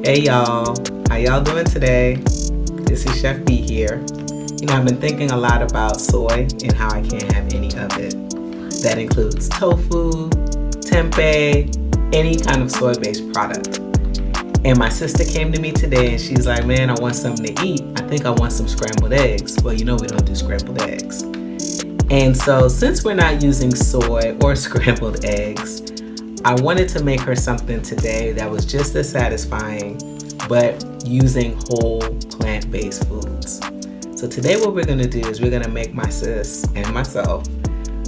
Hey y'all, how y'all doing today? This is Chef Bee here. I've been thinking a lot about soy and how I can't have any of it. That includes tofu, tempeh, any kind of soy-based product. And my sister came to me today and she's like, man, I want something to eat. I think I want some scrambled eggs. Well, we don't do scrambled eggs. And so since we're not using soy or scrambled eggs, I wanted to make her something today that was just as satisfying, but using whole plant-based foods. So today what we're gonna do is we're gonna make my sis and myself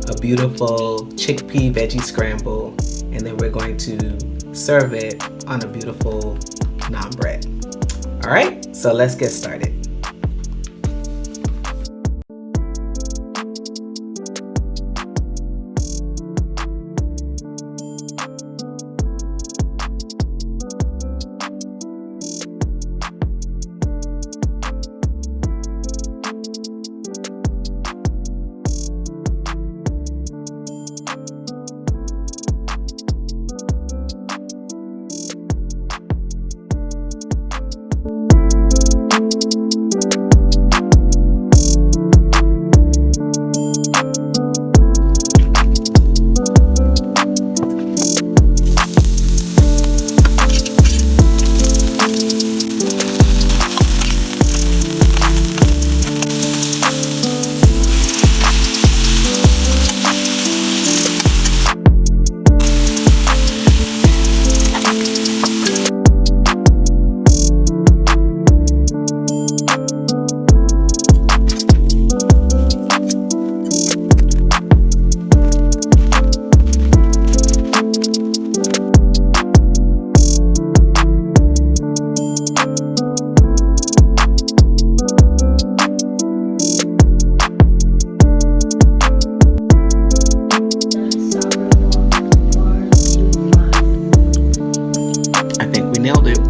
a beautiful chickpea veggie scramble, and then we're going to serve it on a beautiful naan bread. All right, so let's get started. Nailed it.